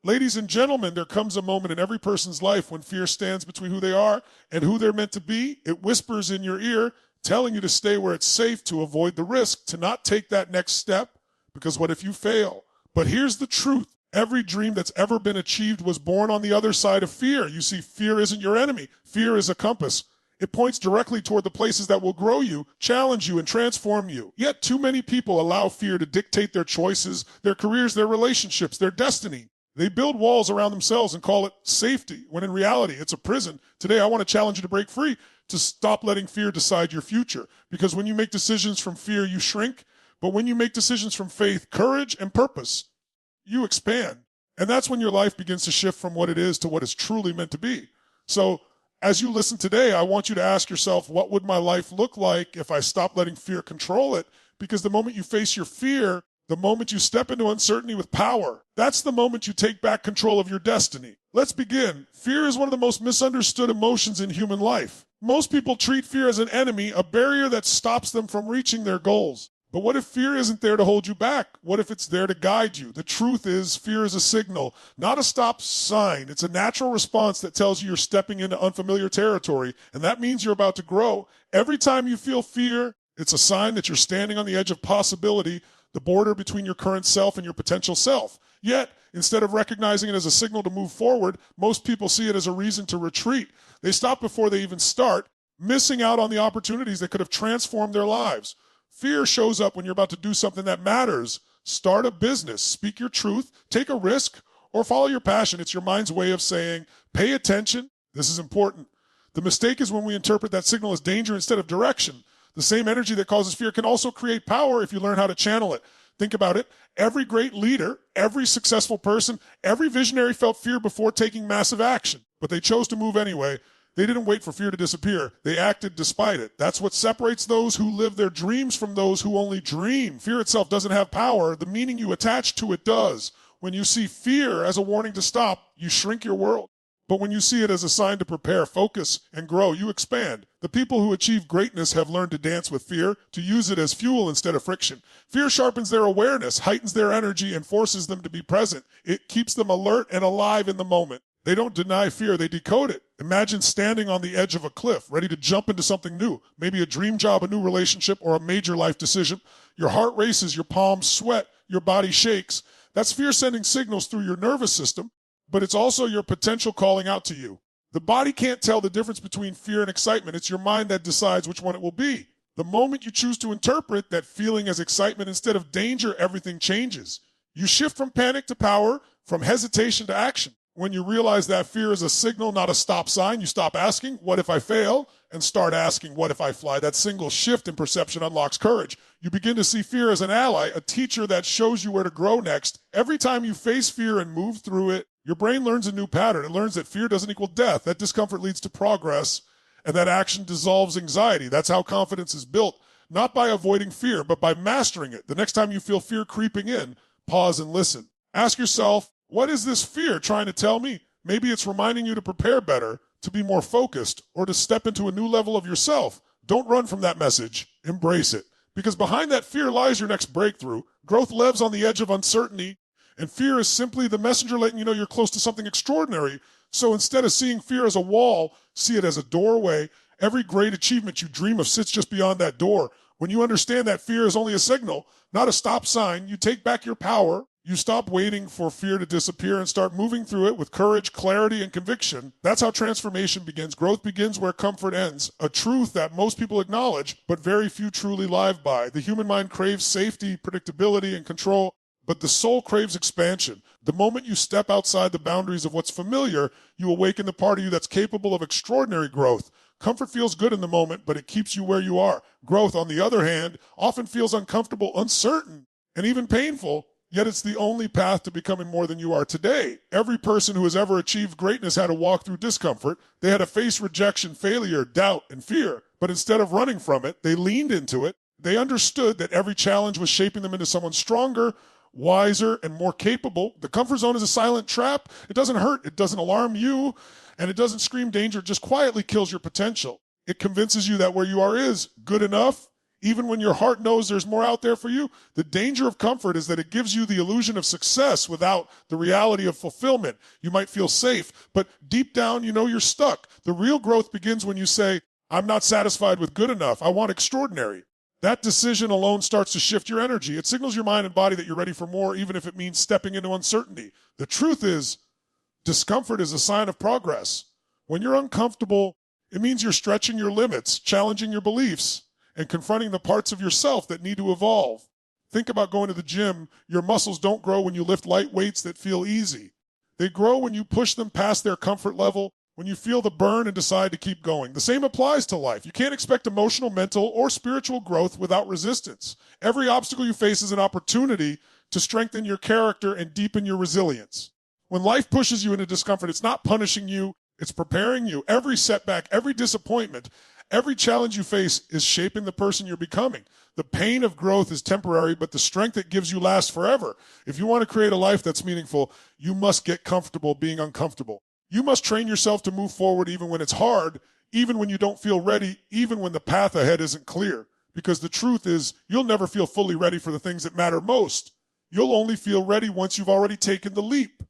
Ladies and gentlemen, there comes a moment in every person's life when fear stands between who they are and who they're meant to be. It whispers in your ear, telling you to stay where it's safe, to avoid the risk, to not take that next step, because what if you fail? But here's the truth. Every dream that's ever been achieved was born on the other side of fear. You see, fear isn't your enemy. Fear is a compass. It points directly toward the places that will grow you, challenge you, and transform you. Yet too many people allow fear to dictate their choices, their careers, their relationships, their destiny. They build walls around themselves and call it safety, when in reality, it's a prison. Today, I want to challenge you to break free, to stop letting fear decide your future. Because when you make decisions from fear, you shrink. But when you make decisions from faith, courage, and purpose, you expand. And that's when your life begins to shift from what it is to what it's truly meant to be. So as you listen today, I want you to ask yourself, what would my life look like if I stopped letting fear control it? Because the moment you face your fear, the moment you step into uncertainty with power, that's the moment you take back control of your destiny. Let's begin. Fear is one of the most misunderstood emotions in human life. Most people treat fear as an enemy, a barrier that stops them from reaching their goals. But what if fear isn't there to hold you back? What if it's there to guide you? The truth is, fear is a signal, not a stop sign. It's a natural response that tells you you're stepping into unfamiliar territory, and that means you're about to grow. Every time you feel fear, it's a sign that you're standing on the edge of possibility, the border between your current self and your potential self. Yet, instead of recognizing it as a signal to move forward, most people see it as a reason to retreat. They stop before they even start, missing out on the opportunities that could have transformed their lives. Fear shows up when you're about to do something that matters. Start a business, speak your truth, take a risk, or follow your passion. It's your mind's way of saying, pay attention, this is important. The mistake is when we interpret that signal as danger instead of direction. The same energy that causes fear can also create power if you learn how to channel it. Think about it. Every great leader, every successful person, every visionary felt fear before taking massive action, but they chose to move anyway. They didn't wait for fear to disappear. They acted despite it. That's what separates those who live their dreams from those who only dream. Fear itself doesn't have power. The meaning you attach to it does. When you see fear as a warning to stop, you shrink your world. But when you see it as a sign to prepare, focus, and grow, you expand. The people who achieve greatness have learned to dance with fear, to use it as fuel instead of friction. Fear sharpens their awareness, heightens their energy, and forces them to be present. It keeps them alert and alive in the moment. They don't deny fear, they decode it. Imagine standing on the edge of a cliff, ready to jump into something new, maybe a dream job, a new relationship, or a major life decision. Your heart races, your palms sweat, your body shakes. That's fear sending signals through your nervous system, but it's also your potential calling out to you. The body can't tell the difference between fear and excitement. It's your mind that decides which one it will be. The moment you choose to interpret that feeling as excitement instead of danger, everything changes. You shift from panic to power, from hesitation to action. When you realize that fear is a signal, not a stop sign, you stop asking, what if I fail? And start asking, what if I fly? That single shift in perception unlocks courage. You begin to see fear as an ally, a teacher that shows you where to grow next. Every time you face fear and move through it, your brain learns a new pattern. It learns that fear doesn't equal death, that discomfort leads to progress, and that action dissolves anxiety. That's how confidence is built, not by avoiding fear, but by mastering it. The next time you feel fear creeping in, pause and listen. Ask yourself, what is this fear trying to tell me? Maybe it's reminding you to prepare better, to be more focused, or to step into a new level of yourself. Don't run from that message. Embrace it. Because behind that fear lies your next breakthrough. Growth lives on the edge of uncertainty, and fear is simply the messenger letting you know you're close to something extraordinary. So instead of seeing fear as a wall, see it as a doorway. Every great achievement you dream of sits just beyond that door. When you understand that fear is only a signal, not a stop sign, you take back your power. You stop waiting for fear to disappear and start moving through it with courage, clarity, and conviction. That's how transformation begins. Growth begins where comfort ends, a truth that most people acknowledge, but very few truly live by. The human mind craves safety, predictability, and control, but the soul craves expansion. The moment you step outside the boundaries of what's familiar, you awaken the part of you that's capable of extraordinary growth. Comfort feels good in the moment, but it keeps you where you are. Growth, on the other hand, often feels uncomfortable, uncertain, and even painful. Yet it's the only path to becoming more than you are today. Every person who has ever achieved greatness had to walk through discomfort. They had to face rejection, failure, doubt, and fear. But instead of running from it, they leaned into it. They understood that every challenge was shaping them into someone stronger, wiser, and more capable. The comfort zone is a silent trap. It doesn't hurt. It doesn't alarm you. And it doesn't scream danger. It just quietly kills your potential. It convinces you that where you are is good enough, even when your heart knows there's more out there for you. The danger of comfort is that it gives you the illusion of success without the reality of fulfillment. You might feel safe, but deep down, you know you're stuck. The real growth begins when you say, I'm not satisfied with good enough. I want extraordinary. That decision alone starts to shift your energy. It signals your mind and body that you're ready for more, even if it means stepping into uncertainty. The truth is, discomfort is a sign of progress. When you're uncomfortable, it means you're stretching your limits, challenging your beliefs, and confronting the parts of yourself that need to evolve. Think about going to the gym. Your muscles don't grow when you lift light weights that feel easy. They grow when you push them past their comfort level, when you feel the burn and decide to keep going. The same applies to life. You can't expect emotional, mental, or spiritual growth without resistance. Every obstacle you face is an opportunity to strengthen your character and deepen your resilience. When life pushes you into discomfort, it's not punishing you, it's preparing you. Every setback, every disappointment, every challenge you face is shaping the person you're becoming. The pain of growth is temporary, but the strength it gives you lasts forever. If you want to create a life that's meaningful, you must get comfortable being uncomfortable. You must train yourself to move forward even when it's hard, even when you don't feel ready, even when the path ahead isn't clear. Because the truth is, you'll never feel fully ready for the things that matter most. You'll only feel ready once you've already taken the leap.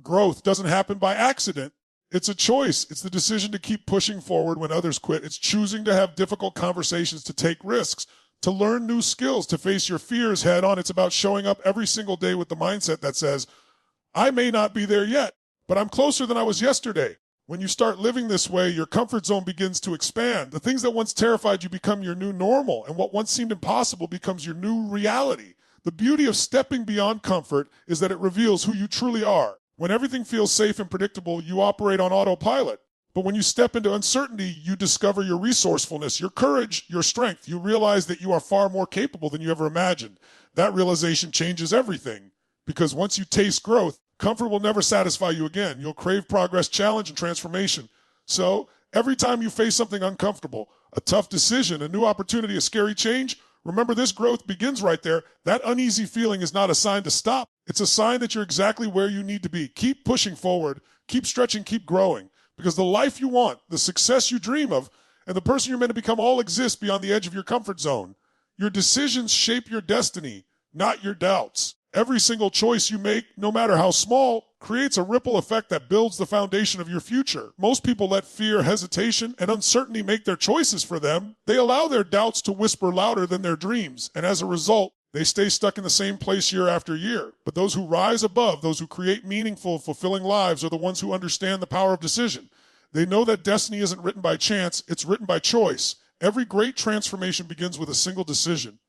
Growth doesn't happen by accident. It's a choice. It's the decision to keep pushing forward when others quit. It's choosing to have difficult conversations, to take risks, to learn new skills, to face your fears head on. It's about showing up every single day with the mindset that says, I may not be there yet, but I'm closer than I was yesterday. When you start living this way, your comfort zone begins to expand. The things that once terrified you become your new normal, and what once seemed impossible becomes your new reality. The beauty of stepping beyond comfort is that it reveals who you truly are. When everything feels safe and predictable, you operate on autopilot. But when you step into uncertainty, you discover your resourcefulness, your courage, your strength. You realize that you are far more capable than you ever imagined. That realization changes everything. Because once you taste growth, comfort will never satisfy you again. You'll crave progress, challenge, and transformation. So every time you face something uncomfortable, a tough decision, a new opportunity, a scary change, remember this growth begins right there. That uneasy feeling is not a sign to stop. It's a sign that you're exactly where you need to be. Keep pushing forward, keep stretching, keep growing. Because the life you want, the success you dream of, and the person you're meant to become all exist beyond the edge of your comfort zone. Your decisions shape your destiny, not your doubts. Every single choice you make, no matter how small, creates a ripple effect that builds the foundation of your future. Most people let fear, hesitation, and uncertainty make their choices for them. They allow their doubts to whisper louder than their dreams, and as a result, they stay stuck in the same place year after year. But those who rise above, those who create meaningful, fulfilling lives, are the ones who understand the power of decision. They know that destiny isn't written by chance, it's written by choice. Every great transformation begins with a single decision.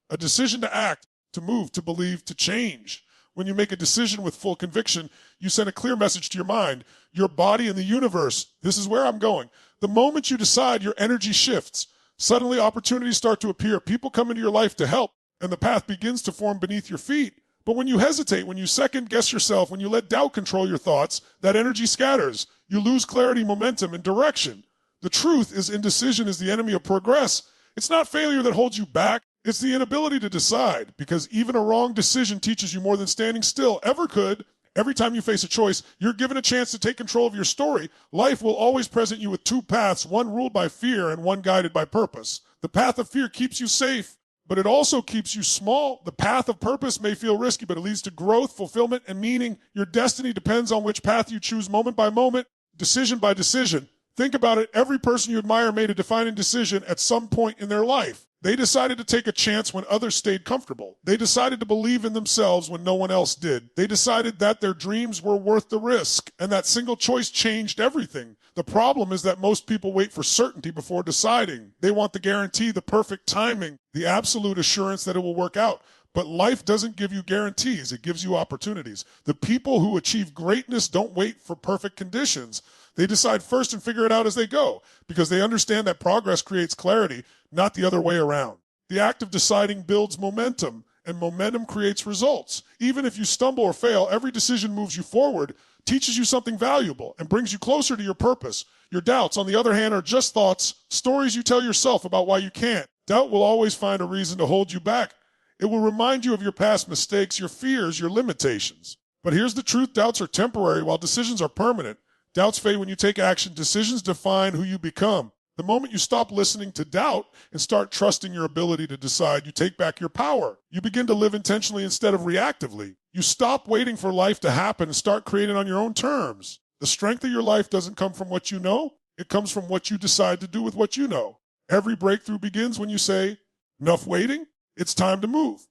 A decision to act, to move, to believe, to change. When you make a decision with full conviction, you send a clear message to your mind, your body, and the universe. This is where I'm going. The moment you decide, your energy shifts. Suddenly, opportunities start to appear. People come into your life to help, and the path begins to form beneath your feet. But when you hesitate, when you second-guess yourself, when you let doubt control your thoughts, that energy scatters. You lose clarity, momentum, and direction. The truth is, indecision is the enemy of progress. It's not failure that holds you back. It's the inability to decide, because even a wrong decision teaches you more than standing still ever could. Every time you face a choice, you're given a chance to take control of your story. Life will always present you with two paths, one ruled by fear and one guided by purpose. The path of fear keeps you safe, but it also keeps you small. The path of purpose may feel risky, but it leads to growth, fulfillment, and meaning. Your destiny depends on which path you choose moment by moment, decision by decision. Think about it. Every person you admire made a defining decision at some point in their life. They decided to take a chance when others stayed comfortable. They decided to believe in themselves when no one else did. They decided that their dreams were worth the risk, and that single choice changed everything. The problem is that most people wait for certainty before deciding. They want the guarantee, the perfect timing, the absolute assurance that it will work out. But life doesn't give you guarantees. It gives you opportunities. The people who achieve greatness don't wait for perfect conditions. They decide first and figure it out as they go, because they understand that progress creates clarity, not the other way around. The act of deciding builds momentum, and momentum creates results. Even if you stumble or fail, every decision moves you forward, teaches you something valuable, and brings you closer to your purpose. Your doubts, on the other hand, are just thoughts, stories you tell yourself about why you can't. Doubt will always find a reason to hold you back. It will remind you of your past mistakes, your fears, your limitations. But here's the truth: doubts are temporary, while decisions are permanent. Doubts fade when you take action. Decisions define who you become. The moment you stop listening to doubt and start trusting your ability to decide, you take back your power. You begin to live intentionally instead of reactively. You stop waiting for life to happen and start creating on your own terms. The strength of your life doesn't come from what you know. It comes from what you decide to do with what you know. Every breakthrough begins when you say, enough waiting, it's time to move.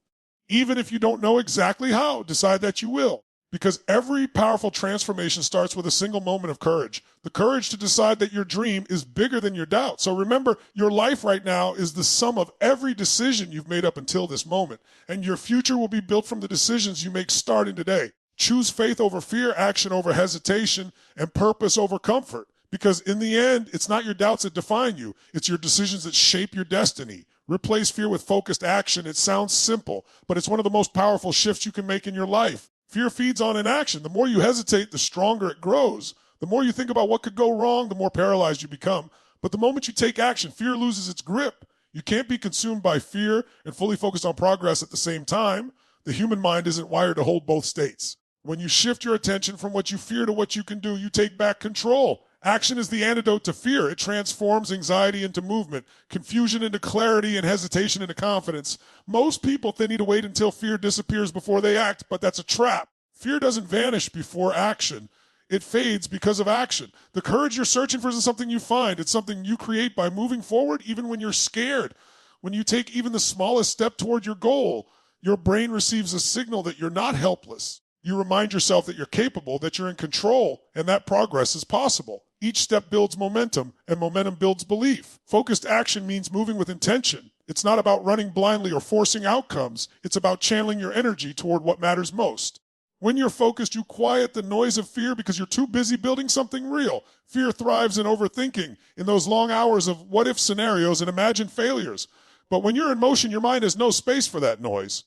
Even if you don't know exactly how, decide that you will. Because every powerful transformation starts with a single moment of courage. The courage to decide that your dream is bigger than your doubt. So remember, your life right now is the sum of every decision you've made up until this moment. And your future will be built from the decisions you make starting today. Choose faith over fear, action over hesitation, and purpose over comfort. Because in the end, it's not your doubts that define you. It's your decisions that shape your destiny. Replace fear with focused action. It sounds simple, but it's one of the most powerful shifts you can make in your life. Fear feeds on inaction. The more you hesitate, the stronger it grows. The more you think about what could go wrong, the more paralyzed you become. But the moment you take action, fear loses its grip. You can't be consumed by fear and fully focused on progress at the same time. The human mind isn't wired to hold both states. When you shift your attention from what you fear to what you can do, you take back control. Action is the antidote to fear. It transforms anxiety into movement, confusion into clarity, and hesitation into confidence. Most people, they need to wait until fear disappears before they act, but that's a trap. Fear doesn't vanish before action. It fades because of action. The courage you're searching for isn't something you find. It's something you create by moving forward even when you're scared. When you take even the smallest step toward your goal, your brain receives a signal that you're not helpless. You remind yourself that you're capable, that you're in control, and that progress is possible. Each step builds momentum, and momentum builds belief. Focused action means moving with intention. It's not about running blindly or forcing outcomes. It's about channeling your energy toward what matters most. When you're focused, you quiet the noise of fear because you're too busy building something real. Fear thrives in overthinking, in those long hours of what-if scenarios and imagined failures. But when you're in motion, your mind has no space for that noise.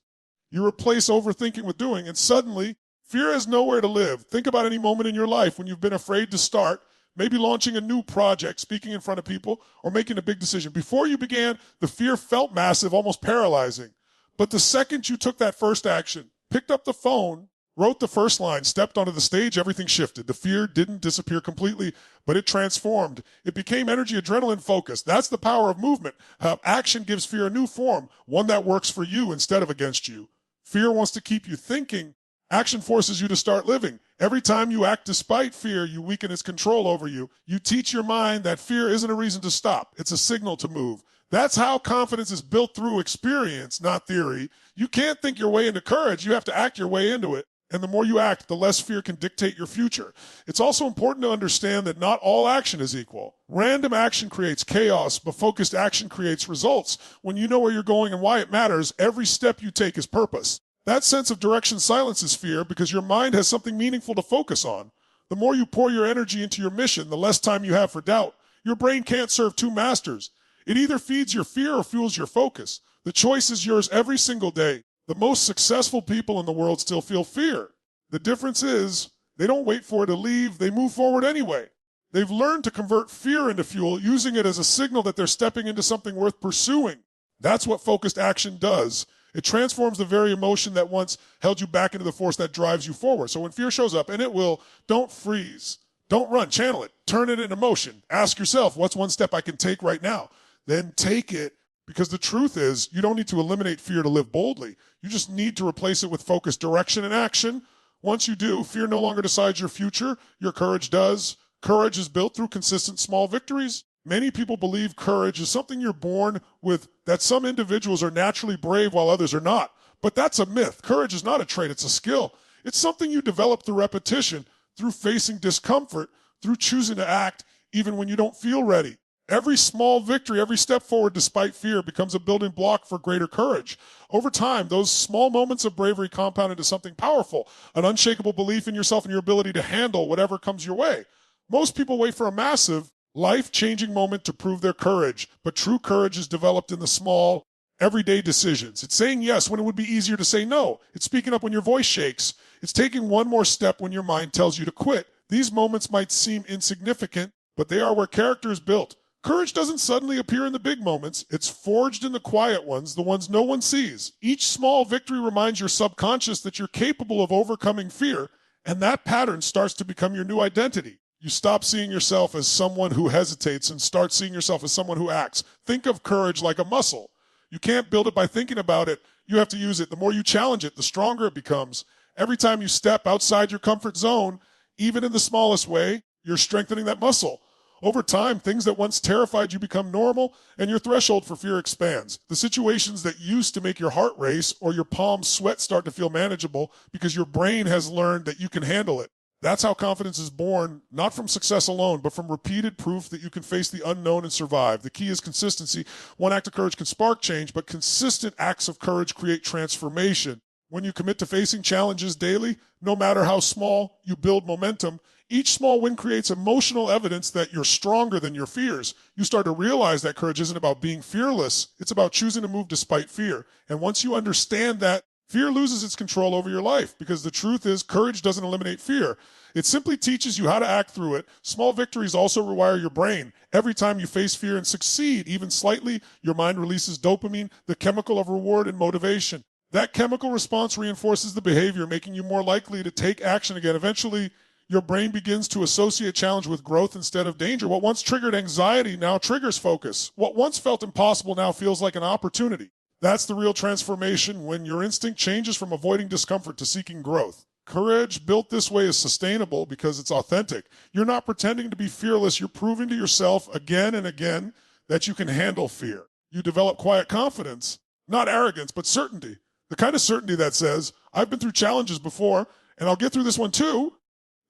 You replace overthinking with doing, and suddenly, fear has nowhere to live. Think about any moment in your life when you've been afraid to start, maybe launching a new project, speaking in front of people, or making a big decision. Before you began, the fear felt massive, almost paralyzing. But the second you took that first action, picked up the phone, wrote the first line, stepped onto the stage, everything shifted. The fear didn't disappear completely, but it transformed. It became energy, adrenaline, focus. That's the power of movement. Action gives fear a new form, one that works for you instead of against you. Fear wants to keep you thinking. Action forces you to start living. Every time you act despite fear, you weaken its control over you. You teach your mind that fear isn't a reason to stop. It's a signal to move. That's how confidence is built through experience, not theory. You can't think your way into courage. You have to act your way into it. And the more you act, the less fear can dictate your future. It's also important to understand that not all action is equal. Random action creates chaos, but focused action creates results. When you know where you're going and why it matters, every step you take is purpose. That sense of direction silences fear because your mind has something meaningful to focus on. The more you pour your energy into your mission, the less time you have for doubt. Your brain can't serve two masters. It either feeds your fear or fuels your focus. The choice is yours every single day. The most successful people in the world still feel fear. The difference is they don't wait for it to leave. They move forward anyway. They've learned to convert fear into fuel, using it as a signal that they're stepping into something worth pursuing. That's what focused action does. It transforms the very emotion that once held you back into the force that drives you forward. So when fear shows up, and it will, don't freeze. Don't run. Channel it. Turn it into motion. Ask yourself, what's one step I can take right now? Then take it. Because the truth is, you don't need to eliminate fear to live boldly. You just need to replace it with focused direction and action. Once you do, fear no longer decides your future. Your courage does. Courage is built through consistent small victories. Many people believe courage is something you're born with, that some individuals are naturally brave while others are not. But that's a myth. Courage is not a trait, it's a skill. It's something you develop through repetition, through facing discomfort, through choosing to act even when you don't feel ready. Every small victory, every step forward despite fear becomes a building block for greater courage. Over time, those small moments of bravery compound into something powerful, an unshakable belief in yourself and your ability to handle whatever comes your way. Most people wait for a massive, life-changing moment to prove their courage, but true courage is developed in the small, everyday decisions. It's saying yes when it would be easier to say no. It's speaking up when your voice shakes. It's taking one more step when your mind tells you to quit. These moments might seem insignificant, but they are where character is built. Courage doesn't suddenly appear in the big moments. It's forged in the quiet ones, the ones no one sees. Each small victory reminds your subconscious that you're capable of overcoming fear, and that pattern starts to become your new identity. You stop seeing yourself as someone who hesitates and start seeing yourself as someone who acts. Think of courage like a muscle. You can't build it by thinking about it. You have to use it. The more you challenge it, the stronger it becomes. Every time you step outside your comfort zone, even in the smallest way, you're strengthening that muscle. Over time, things that once terrified you become normal, and your threshold for fear expands. The situations that used to make your heart race or your palms sweat start to feel manageable because your brain has learned that you can handle it. That's how confidence is born, not from success alone, but from repeated proof that you can face the unknown and survive. The key is consistency. One act of courage can spark change, but consistent acts of courage create transformation. When you commit to facing challenges daily, no matter how small, you build momentum. Each small win creates emotional evidence that you're stronger than your fears. You start to realize that courage isn't about being fearless. It's about choosing to move despite fear. And once you understand that, fear loses its control over your life, because the truth is courage doesn't eliminate fear. It simply teaches you how to act through it. Small victories also rewire your brain. Every time you face fear and succeed, even slightly, your mind releases dopamine, the chemical of reward and motivation. That chemical response reinforces the behavior, making you more likely to take action again. Eventually, your brain begins to associate challenge with growth instead of danger. What once triggered anxiety now triggers focus. What once felt impossible now feels like an opportunity. That's the real transformation, when your instinct changes from avoiding discomfort to seeking growth. Courage built this way is sustainable because it's authentic. You're not pretending to be fearless. You're proving to yourself again and again that you can handle fear. You develop quiet confidence, not arrogance, but certainty. The kind of certainty that says, I've been through challenges before, and I'll get through this one too.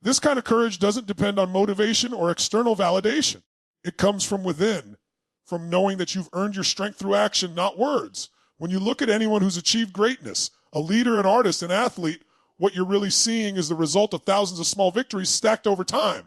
This kind of courage doesn't depend on motivation or external validation. It comes from within, from knowing that you've earned your strength through action, not words. When you look at anyone who's achieved greatness, a leader, an artist, an athlete, what you're really seeing is the result of thousands of small victories stacked over time.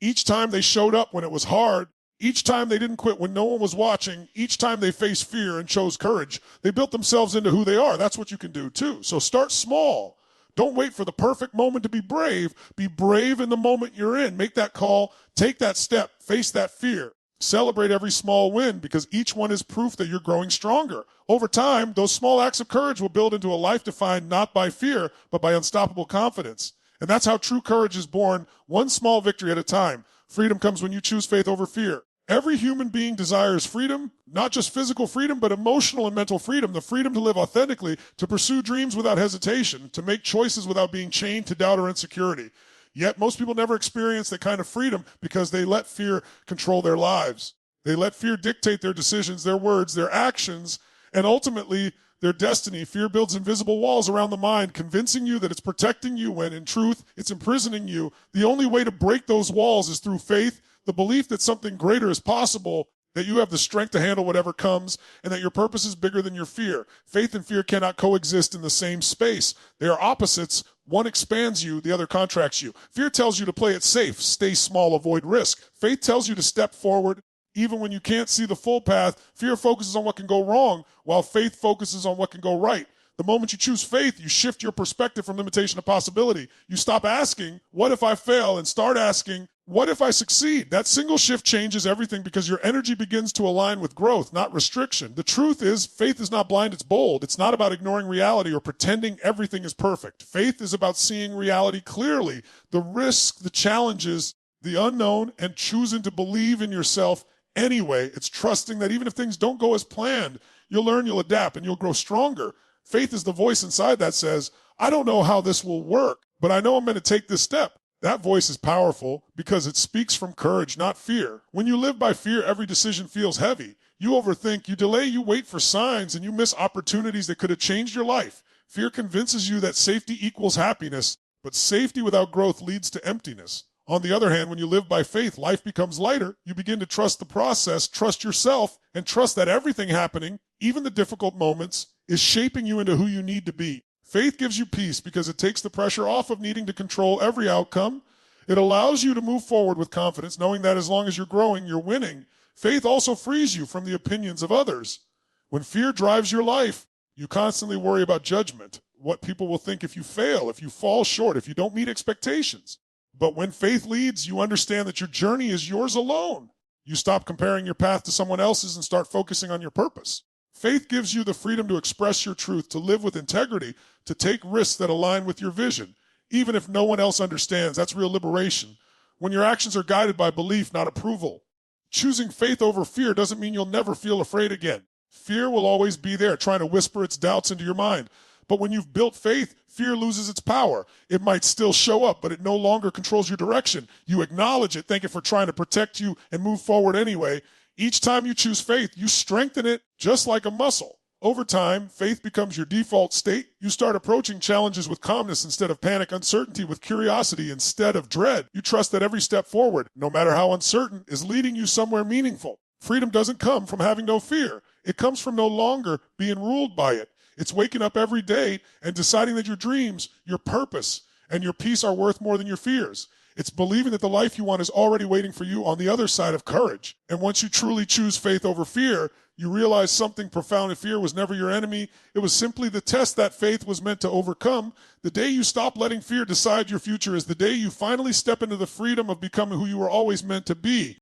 Each time they showed up when it was hard, each time they didn't quit when no one was watching, each time they faced fear and chose courage, they built themselves into who they are. That's what you can do too. So start small. Don't wait for the perfect moment to be brave. Be brave in the moment you're in. Make that call, take that step, face that fear. Celebrate every small win, because each one is proof that you're growing stronger. Over time, those small acts of courage will build into a life defined not by fear, but by unstoppable confidence. And that's how true courage is born, one small victory at a time. Freedom comes when you choose faith over fear. Every human being desires freedom, not just physical freedom, but emotional and mental freedom, the freedom to live authentically, to pursue dreams without hesitation, to make choices without being chained to doubt or insecurity. Yet most people never experience that kind of freedom because they let fear control their lives. They let fear dictate their decisions, their words, their actions, and ultimately their destiny. Fear builds invisible walls around the mind, convincing you that it's protecting you when in truth it's imprisoning you. The only way to break those walls is through faith, the belief that something greater is possible, that you have the strength to handle whatever comes, and that your purpose is bigger than your fear. Faith and fear cannot coexist in the same space. They are opposites. One expands you, the other contracts you. Fear tells you to play it safe, stay small, avoid risk. Faith tells you to step forward, even when you can't see the full path. Fear focuses on what can go wrong, while faith focuses on what can go right. The moment you choose faith, you shift your perspective from limitation to possibility. You stop asking, what if I fail, and start asking, what if I succeed? That single shift changes everything, because your energy begins to align with growth, not restriction. The truth is, faith is not blind, it's bold. It's not about ignoring reality or pretending everything is perfect. Faith is about seeing reality clearly, the risks, the challenges, the unknown, and choosing to believe in yourself anyway. It's trusting that even if things don't go as planned, you'll learn, you'll adapt, and you'll grow stronger. Faith is the voice inside that says, I don't know how this will work, but I know I'm going to take this step. That voice is powerful because it speaks from courage, not fear. When you live by fear, every decision feels heavy. You overthink, you delay, you wait for signs, and you miss opportunities that could have changed your life. Fear convinces you that safety equals happiness, but safety without growth leads to emptiness. On the other hand, when you live by faith, life becomes lighter. You begin to trust the process, trust yourself, and trust that everything happening, even the difficult moments, is shaping you into who you need to be. Faith gives you peace because it takes the pressure off of needing to control every outcome. It allows you to move forward with confidence, knowing that as long as you're growing, you're winning. Faith also frees you from the opinions of others. When fear drives your life, you constantly worry about judgment, what people will think if you fail, if you fall short, if you don't meet expectations. But when faith leads, you understand that your journey is yours alone. You stop comparing your path to someone else's and start focusing on your purpose. Faith gives you the freedom to express your truth, to live with integrity, to take risks that align with your vision, even if no one else understands. That's real liberation. when your actions are guided by belief, not approval. Choosing faith over fear doesn't mean you'll never feel afraid again. Fear will always be there, trying to whisper its doubts into your mind. But when you've built faith, fear loses its power. It might still show up, but it no longer controls your direction. You acknowledge it, thank it for trying to protect you and move forward anyway. Each time you choose faith, you strengthen it just like a muscle. Over time, faith becomes your default state. You start approaching challenges with calmness instead of panic, uncertainty with curiosity instead of dread. You trust that every step forward, no matter how uncertain, is leading you somewhere meaningful. Freedom doesn't come from having no fear. It comes from no longer being ruled by it. It's waking up every day and deciding that your dreams, your purpose, and your peace are worth more than your fears. It's believing that the life you want is already waiting for you on the other side of courage. And once you truly choose faith over fear, you realize something profound. Fear was never your enemy. It was simply the test that faith was meant to overcome. The day you stop letting fear decide your future is the day you finally step into the freedom of becoming who you were always meant to be.